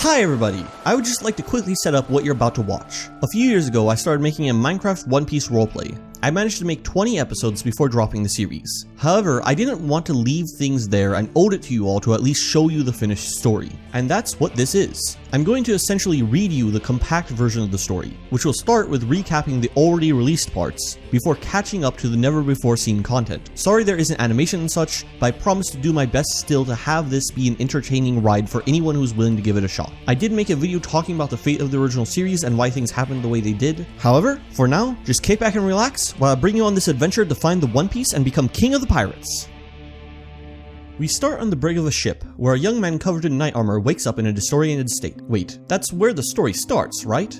Hi everybody! I would just like to quickly set up what you're about to watch. A few years ago I started making a Minecraft One Piece roleplay. I managed to make 20 episodes before dropping the series. However, I didn't want to leave things there and owed it to you all to at least show you the finished story. And that's what this is. I'm going to essentially read you the compact version of the story, which will start with recapping the already released parts, before catching up to the never before seen content. Sorry there isn't animation and such, but I promise to do my best still to have this be an entertaining ride for anyone who's willing to give it a shot. I did make a video talking about the fate of the original series and why things happened the way they did. However, for now, just kick back and relax while I bring you on this adventure to find the One Piece and become king of the pirates. We start on the brig of a ship, where a young man covered in knight armor wakes up in a disoriented state. Wait, that's where the story starts, right?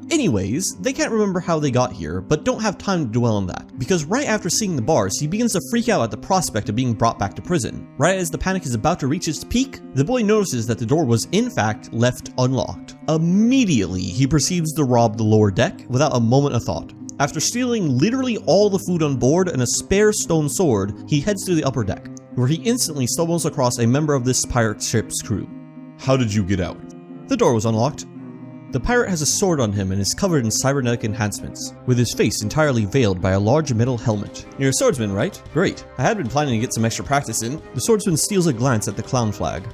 Anyways, they can't remember how they got here, but don't have time to dwell on that. Because right after seeing the bars, he begins to freak out at the prospect of being brought back to prison. Right as the panic is about to reach its peak, the boy notices that the door was in fact left unlocked. Immediately, he proceeds to rob the lower deck without a moment of thought. After stealing literally all the food on board and a spare stone sword, he heads to the upper deck, where he instantly stumbles across a member of this pirate ship's crew. How did you get out? The door was unlocked. The pirate has a sword on him and is covered in cybernetic enhancements, with his face entirely veiled by a large metal helmet. You're a swordsman, right? Great. I had been planning to get some extra practice in. The swordsman steals a glance at the clown flag.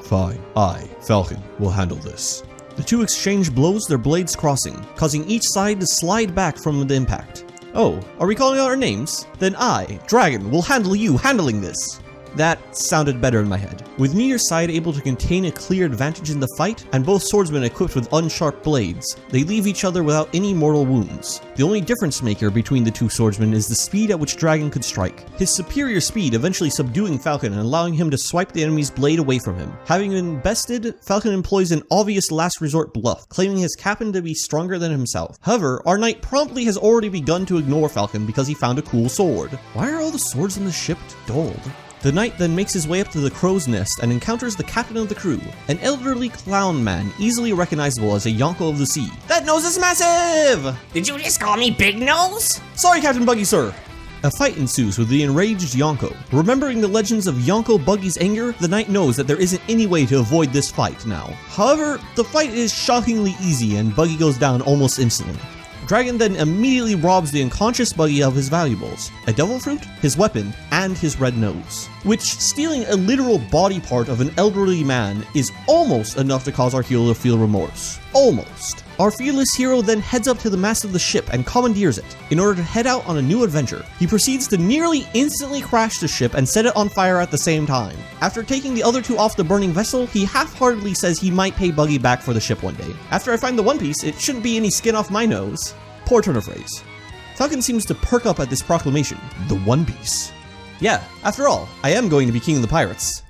Fine. I, Falcon, will handle this. The two exchange blows, their blades crossing, causing each side to slide back from the impact. Oh, are we calling out our names? Then I, Dragon, will handle you handling this. That sounded better in my head. With neither side able to contain a clear advantage in the fight, and both swordsmen equipped with unsharp blades, they leave each other without any mortal wounds. The only difference maker between the two swordsmen is the speed at which Dragon could strike. His superior speed eventually subduing Falcon and allowing him to swipe the enemy's blade away from him. Having been bested, Falcon employs an obvious last resort bluff, claiming his captain to be stronger than himself. However, our knight promptly has already begun to ignore Falcon because he found a cool sword. Why are all the swords on the ship dulled? The knight then makes his way up to the crow's nest and encounters the captain of the crew, an elderly clown man easily recognizable as a Yonko of the Sea. That nose is massive! Did you just call me Big Nose? Sorry, Captain Buggy, sir. A fight ensues with the enraged Yonko. Remembering the legends of Yonko Buggy's anger, the knight knows that there isn't any way to avoid this fight now. However, the fight is shockingly easy and Buggy goes down almost instantly. Dragon then immediately robs the unconscious Buggy of his valuables, a devil fruit, his weapon, and his red nose. Which, stealing a literal body part of an elderly man is almost enough to cause our hero to feel remorse. Almost. Our fearless hero then heads up to the mast of the ship and commandeers it, in order to head out on a new adventure. He proceeds to nearly instantly crash the ship and set it on fire at the same time. After taking the other two off the burning vessel, he half-heartedly says he might pay Buggy back for the ship one day. After I find the One Piece, it shouldn't be any skin off my nose. Poor turn of phrase. Falcon seems to perk up at this proclamation. The One Piece. Yeah, after all, I am going to be king of the pirates.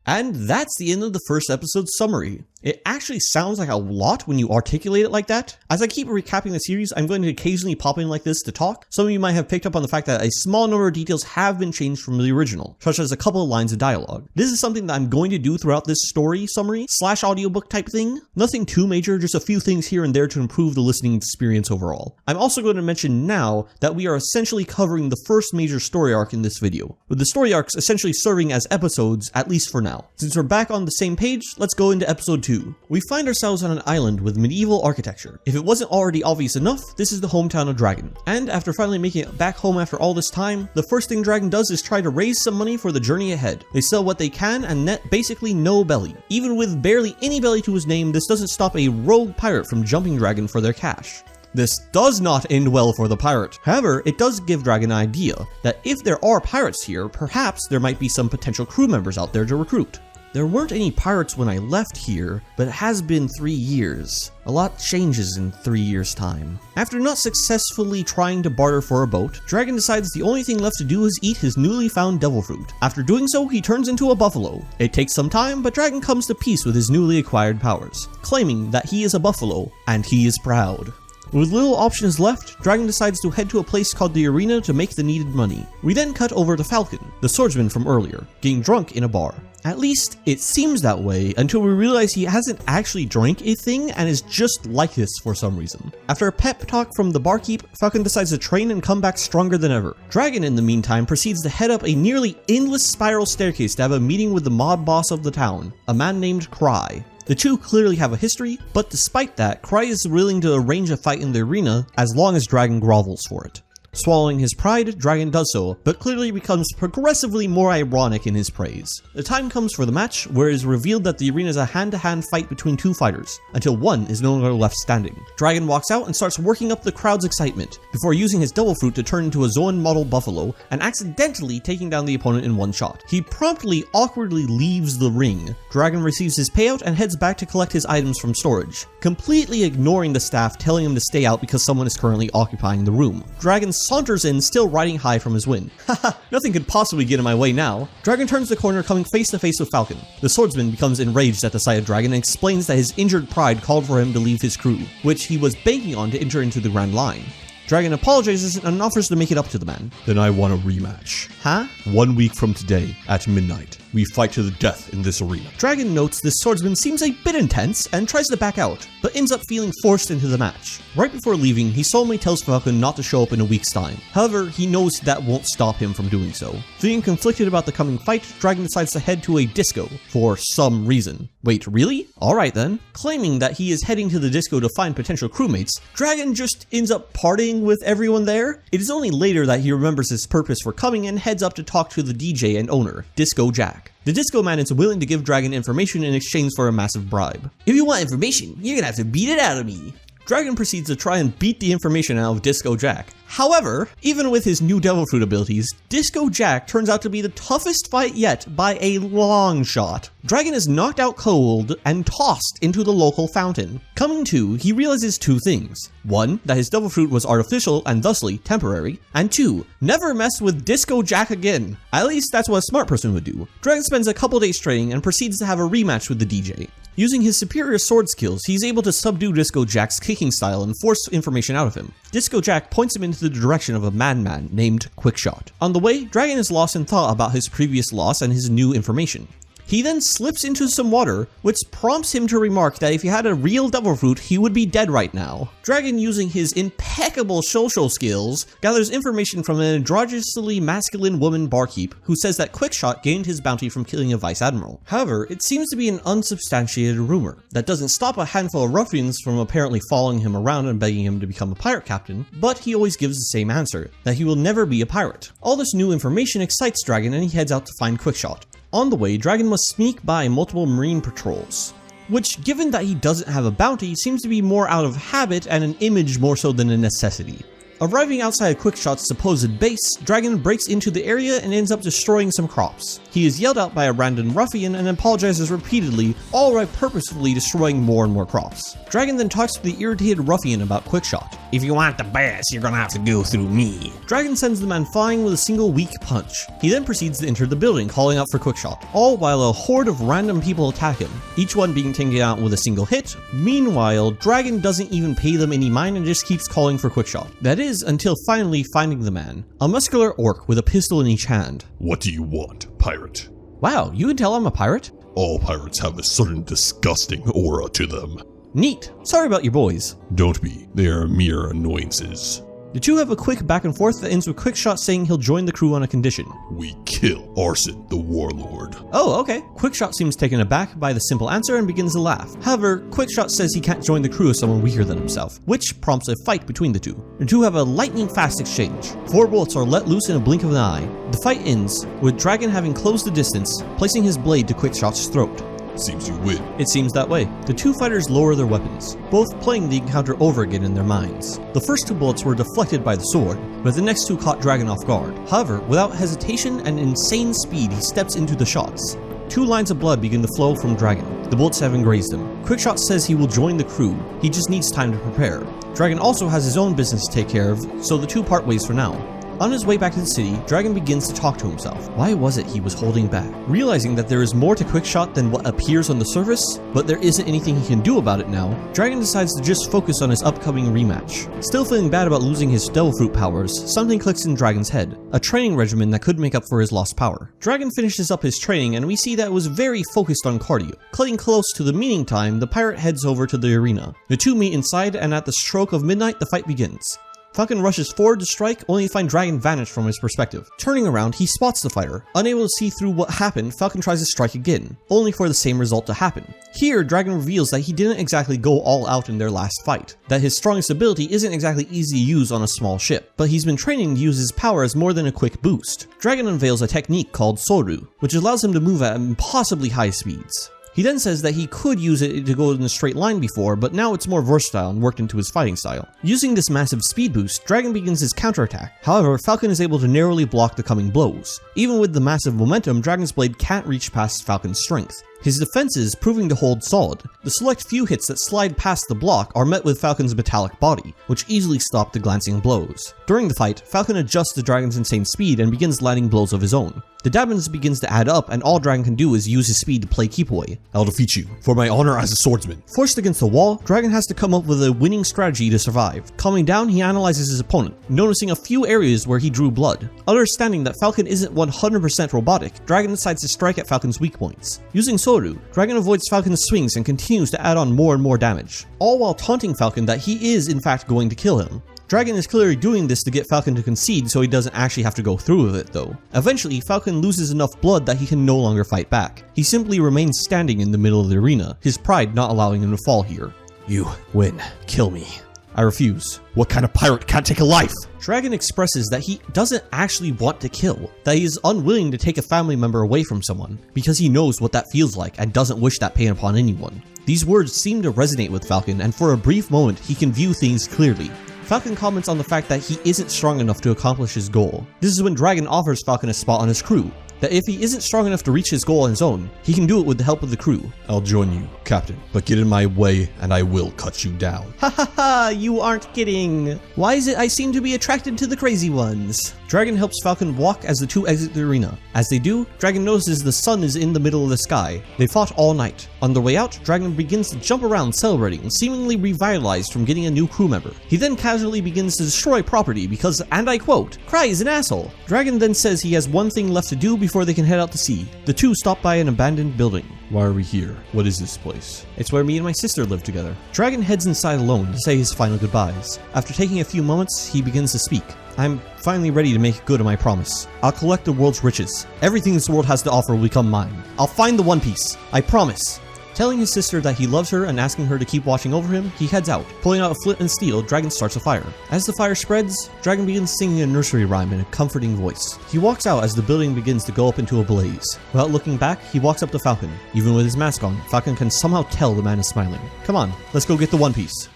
And that's the end of the first episode's summary. It actually sounds like a lot when you articulate it like that. As I keep recapping the series, I'm going to occasionally pop in like this to talk. Some of you might have picked up on the fact that a small number of details have been changed from the original, such as a couple of lines of dialogue. This is something that I'm going to do throughout this story summary / audiobook type thing. Nothing too major, just a few things here and there to improve the listening experience overall. I'm also going to mention now that we are essentially covering the first major story arc in this video, with the story arcs essentially serving as episodes, at least for now. Since we're back on the same page, let's go into episode 2. We find ourselves on an island with medieval architecture. If it wasn't already obvious enough, this is the hometown of Dragon. And after finally making it back home after all this time, the first thing Dragon does is try to raise some money for the journey ahead. They sell what they can and net basically no belly. Even with barely any belly to his name, this doesn't stop a rogue pirate from jumping Dragon for their cash. This does not end well for the pirate. However, it does give Dragon an idea that if there are pirates here, perhaps there might be some potential crew members out there to recruit. There weren't any pirates when I left here, but it has been 3 years. A lot changes in 3 years' time. After not successfully trying to barter for a boat, Dragon decides the only thing left to do is eat his newly found devil fruit. After doing so, he turns into a buffalo. It takes some time, but Dragon comes to peace with his newly acquired powers, claiming that he is a buffalo, and he is proud. With little options left, Dragon decides to head to a place called the Arena to make the needed money. We then cut over to Falcon, the swordsman from earlier, getting drunk in a bar. At least, it seems that way until we realize he hasn't actually drank a thing and is just like this for some reason. After a pep talk from the barkeep, Falcon decides to train and come back stronger than ever. Dragon, in the meantime, proceeds to head up a nearly endless spiral staircase to have a meeting with the mob boss of the town, a man named Cry. The two clearly have a history, but despite that, Cry is willing to arrange a fight in the arena as long as Dragon grovels for it. Swallowing his pride, Dragon does so, but clearly becomes progressively more ironic in his praise. The time comes for the match, where it is revealed that the arena is a hand-to-hand fight between two fighters, until one is no longer left standing. Dragon walks out and starts working up the crowd's excitement, before using his Devil Fruit to turn into a Zoan model buffalo, and accidentally taking down the opponent in one shot. He promptly, awkwardly leaves the ring. Dragon receives his payout and heads back to collect his items from storage, completely ignoring the staff telling him to stay out because someone is currently occupying the room. Dragon saunters in, still riding high from his win. Haha, nothing could possibly get in my way now. Dragon turns the corner, coming face to face with Falcon. The swordsman becomes enraged at the sight of Dragon and explains that his injured pride called for him to leave his crew, which he was banking on to enter into the Grand Line. Dragon apologizes and offers to make it up to the man. Then I want a rematch. Huh? 1 week from today, at midnight, we fight to the death in this arena. Dragon notes this swordsman seems a bit intense and tries to back out, but ends up feeling forced into the match. Right before leaving, he solemnly tells Falcon not to show up in a week's time. However, he knows that won't stop him from doing so. Feeling conflicted about the coming fight, Dragon decides to head to a disco for some reason. Wait, really? Alright then. Claiming that he is heading to the disco to find potential crewmates, Dragon just ends up partying with everyone there. It is only later that he remembers his purpose for coming and heads up to talk to the DJ and owner, Disco Jack. The disco man is willing to give Dragon information in exchange for a massive bribe. If you want information, you're gonna have to beat it out of me. Dragon proceeds to try and beat the information out of Disco Jack. However, even with his new Devil Fruit abilities, Disco Jack turns out to be the toughest fight yet by a long shot. Dragon is knocked out cold and tossed into the local fountain. Coming to, he realizes two things. One, that his Devil Fruit was artificial and thusly temporary. And two, never mess with Disco Jack again. At least that's what a smart person would do. Dragon spends a couple days training and proceeds to have a rematch with the DJ. Using his superior sword skills, he's able to subdue Disco Jack's kicking style and force information out of him. Disco Jack points him into the direction of a madman named Quickshot. On the way, Dragon is lost in thought about his previous loss and his new information. He then slips into some water, which prompts him to remark that if he had a real Devil Fruit, he would be dead right now. Dragon, using his impeccable social skills, gathers information from an androgynously masculine woman barkeep who says that Quickshot gained his bounty from killing a vice admiral. However, it seems to be an unsubstantiated rumor that doesn't stop a handful of ruffians from apparently following him around and begging him to become a pirate captain, but he always gives the same answer, that he will never be a pirate. All this new information excites Dragon and he heads out to find Quickshot. On the way, Dragon must sneak by multiple marine patrols, which, given that he doesn't have a bounty, seems to be more out of habit and an image more so than a necessity. Arriving outside Quickshot's supposed base, Dragon breaks into the area and ends up destroying some crops. He is yelled out by a random ruffian and apologizes repeatedly, all while purposefully destroying more and more crops. Dragon then talks to the irritated ruffian about Quickshot. If you want the best, you're gonna have to go through me. Dragon sends the man flying with a single weak punch. He then proceeds to enter the building, calling out for Quickshot, all while a horde of random people attack him, each one being taken out with a single hit. Meanwhile, Dragon doesn't even pay them any mind and just keeps calling for Quickshot. That is, until finally finding the man, a muscular orc with a pistol in each hand. What do you want, pirate? Wow, you can tell I'm a pirate? All pirates have a certain disgusting aura to them. Neat. Sorry about your boys. Don't be. They are mere annoyances. The two have a quick back and forth that ends with Quickshot saying he'll join the crew on a condition. We kill Arson, the warlord. Oh, okay. Quickshot seems taken aback by the simple answer and begins to laugh. However, Quickshot says he can't join the crew of someone weaker than himself, which prompts a fight between the two. The two have a lightning-fast exchange. 4 bullets are let loose in a blink of an eye. The fight ends with Dragon having closed the distance, placing his blade to Quickshot's throat. Seems you win. It seems that way. The two fighters lower their weapons, both playing the encounter over again in their minds. The first 2 bullets were deflected by the sword, but the next 2 caught Dragon off guard. However, without hesitation and insane speed, he steps into the shots. 2 lines of blood begin to flow from Dragon. The bullets have grazed him. Quickshot says he will join the crew. He just needs time to prepare. Dragon also has his own business to take care of, so the two part ways for now. On his way back to the city, Dragon begins to talk to himself. Why was it he was holding back? Realizing that there is more to Quickshot than what appears on the surface, but there isn't anything he can do about it now, Dragon decides to just focus on his upcoming rematch. Still feeling bad about losing his Devil Fruit powers, something clicks in Dragon's head, a training regimen that could make up for his lost power. Dragon finishes up his training and we see that it was very focused on cardio. Cutting close to the meeting time, the pirate heads over to the arena. The two meet inside and at the stroke of midnight, the fight begins. Falcon rushes forward to strike, only to find Dragon vanish from his perspective. Turning around, he spots the fighter. Unable to see through what happened, Falcon tries to strike again, only for the same result to happen. Here, Dragon reveals that he didn't exactly go all out in their last fight, that his strongest ability isn't exactly easy to use on a small ship, but he's been training to use his power as more than a quick boost. Dragon unveils a technique called Soru, which allows him to move at impossibly high speeds. He then says that he could use it to go in a straight line before, but now it's more versatile and worked into his fighting style. Using this massive speed boost, Dragon begins his counterattack. However, Falcon is able to narrowly block the coming blows. Even with the massive momentum, Dragon's blade can't reach past Falcon's strength. His defenses proving to hold solid. The select few hits that slide past the block are met with Falcon's metallic body, which easily stop the glancing blows. During the fight, Falcon adjusts to Dragon's insane speed and begins landing blows of his own. The damage begins to add up, and all Dragon can do is use his speed to play keep away. I'll defeat you, for my honor as a swordsman. Forced against the wall, Dragon has to come up with a winning strategy to survive. Calming down, he analyzes his opponent, noticing a few areas where he drew blood. Understanding that Falcon isn't 100% robotic, Dragon decides to strike at Falcon's weak points. Using Soru, Dragon avoids Falcon's swings and continues to add on more and more damage, all while taunting Falcon that he is in fact going to kill him. Dragon is clearly doing this to get Falcon to concede so he doesn't actually have to go through with it though. Eventually, Falcon loses enough blood that he can no longer fight back. He simply remains standing in the middle of the arena, his pride not allowing him to fall here. You win. Kill me. I refuse. What kind of pirate can't take a life? Dragon expresses that he doesn't actually want to kill, that he is unwilling to take a family member away from someone, because he knows what that feels like and doesn't wish that pain upon anyone. These words seem to resonate with Falcon, and for a brief moment, he can view things clearly. Falcon comments on the fact that he isn't strong enough to accomplish his goal. This is when Dragon offers Falcon a spot on his crew, that if he isn't strong enough to reach his goal on his own, he can do it with the help of the crew. I'll join you, Captain, but get in my way and I will cut you down. Ha ha ha, you aren't kidding. Why is it I seem to be attracted to the crazy ones? Dragon helps Falcon walk as the two exit the arena. As they do, Dragon notices the sun is in the middle of the sky. They fought all night. On their way out, Dragon begins to jump around celebrating, seemingly revitalized from getting a new crew member. He then casually begins to destroy property because, and I quote, "Cry is an asshole." Dragon then says he has one thing left to do before they can head out to sea. The two stop by an abandoned building. Why are we here? What is this place? It's where me and my sister live together. Dragon heads inside alone to say his final goodbyes. After taking a few moments, he begins to speak. I'm finally ready to make good on my promise. I'll collect the world's riches. Everything this world has to offer will become mine. I'll find the One Piece. I promise. Telling his sister that he loves her and asking her to keep watching over him, he heads out. Pulling out a flint and steel, Dragon starts a fire. As the fire spreads, Dragon begins singing a nursery rhyme in a comforting voice. He walks out as the building begins to go up into a blaze. Without looking back, he walks up to Falcon. Even with his mask on, Falcon can somehow tell the man is smiling. Come on, let's go get the One Piece.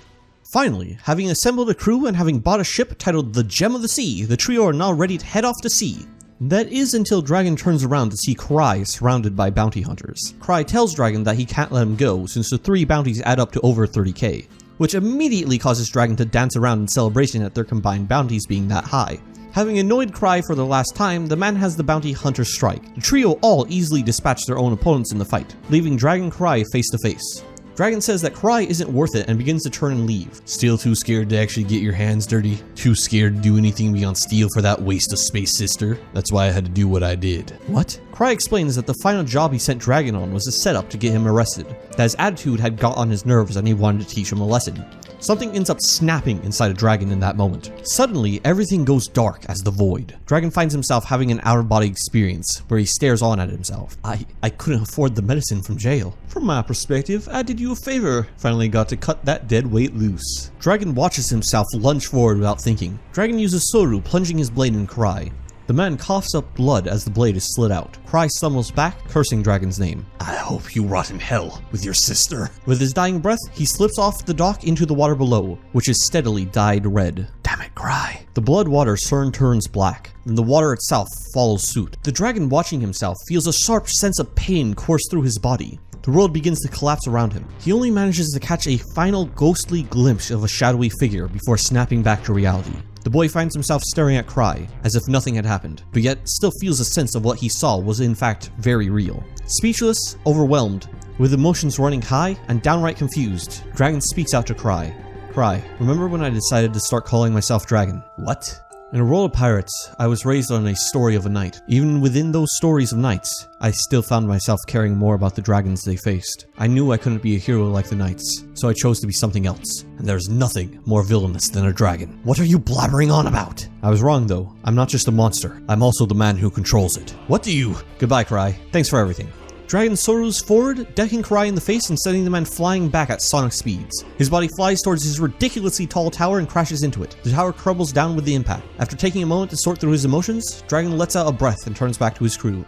Finally, having assembled a crew and having bought a ship titled the Gem of the Sea, the trio are now ready to head off to sea. That is until Dragon turns around to see Cry surrounded by bounty hunters. Cry tells Dragon that he can't let him go since the 3 bounties add up to over 30k, which immediately causes Dragon to dance around in celebration at their combined bounties being that high. Having annoyed Cry for the last time, the man has the bounty hunter strike. The trio all easily dispatch their own opponents in the fight, leaving Dragon and Cry face to face. Dragon says that Cry isn't worth it and begins to turn and leave. Still too scared to actually get your hands dirty? Too scared to do anything beyond steal for that waste of space, sister? That's why I had to do what I did. What? Cry explains that the final job he sent Dragon on was a setup to get him arrested, that his attitude had got on his nerves and he wanted to teach him a lesson. Something ends up snapping inside of Dragon in that moment. Suddenly, everything goes dark as the void. Dragon finds himself having an out-of-body experience where he stares on at himself. I couldn't afford the medicine from jail. From my perspective, I did you a favor. Finally got to cut that dead weight loose. Dragon watches himself lunge forward without thinking. Dragon uses Soru, plunging his blade in Cry. The man coughs up blood as the blade is slid out. Cry stumbles back, cursing Dragon's name. I hope you rot in hell with your sister. With his dying breath, he slips off the dock into the water below, which is steadily dyed red. Damn it, Cry. The blood water soon turns black, and the water itself follows suit. The dragon watching himself feels a sharp sense of pain course through his body. The world begins to collapse around him. He only manages to catch a final ghostly glimpse of a shadowy figure before snapping back to reality. The boy finds himself staring at Cry, as if nothing had happened, but yet still feels a sense of what he saw was in fact very real. Speechless, overwhelmed, with emotions running high and downright confused, Dragon speaks out to Cry. Cry, remember when I decided to start calling myself Dragon? What? In a world of pirates, I was raised on a story of a knight. Even within those stories of knights, I still found myself caring more about the dragons they faced. I knew I couldn't be a hero like the knights, so I chose to be something else. And there's nothing more villainous than a dragon. What are you blabbering on about? I was wrong though. I'm not just a monster. I'm also the man who controls it. What do you? Goodbye, Karai. Thanks for everything. Dragon soars forward, decking Karai in the face and sending the man flying back at sonic speeds. His body flies towards his ridiculously tall tower and crashes into it. The tower crumbles down with the impact. After taking a moment to sort through his emotions, Dragon lets out a breath and turns back to his crew.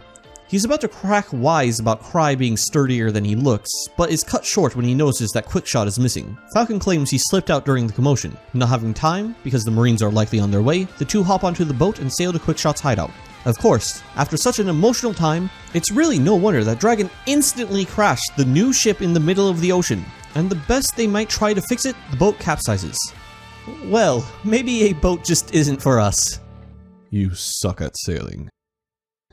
He's about to crack wise about Karai being sturdier than he looks, but is cut short when he notices that Quickshot is missing. Falcon claims he slipped out during the commotion. Not having time, because the Marines are likely on their way, the two hop onto the boat and sail to Quickshot's hideout. Of course, after such an emotional time, it's really no wonder that Dragon instantly crashed the new ship in the middle of the ocean, and the best they might try to fix it, the boat capsizes. Well, maybe a boat just isn't for us. You suck at sailing.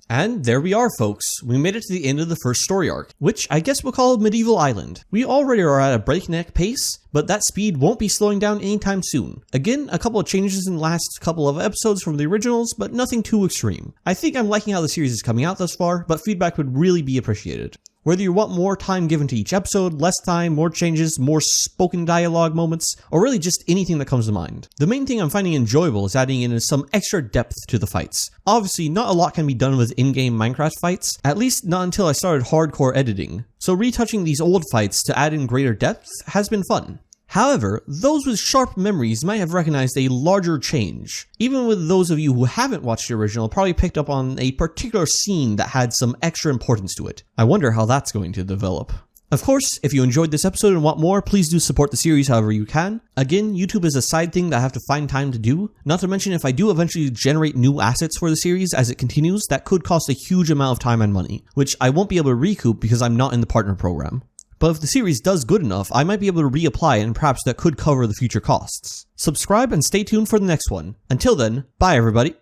And there we are, folks. We made it to the end of the first story arc, which I guess we'll call Medieval Island. We already are at a breakneck pace, but that speed won't be slowing down anytime soon. Again, a couple of changes in the last couple of episodes from the originals, but nothing too extreme. I think I'm liking how the series is coming out thus far, but feedback would really be appreciated. Whether you want more time given to each episode, less time, more changes, more spoken dialogue moments, or really just anything that comes to mind. The main thing I'm finding enjoyable is adding in some extra depth to the fights. Obviously, not a lot can be done with in-game Minecraft fights, at least not until I started hardcore editing, so retouching these old fights to add in greater depth has been fun. However, those with sharp memories might have recognized a larger change. Even with those of you who haven't watched the original probably picked up on a particular scene that had some extra importance to it. I wonder how that's going to develop. Of course, if you enjoyed this episode and want more, please do support the series however you can. Again, YouTube is a side thing that I have to find time to do. Not to mention if I do eventually generate new assets for the series as it continues, that could cost a huge amount of time and money, which I won't be able to recoup because I'm not in the partner program. But if the series does good enough, I might be able to reapply and perhaps that could cover the future costs. Subscribe and stay tuned for the next one. Until then, bye everybody.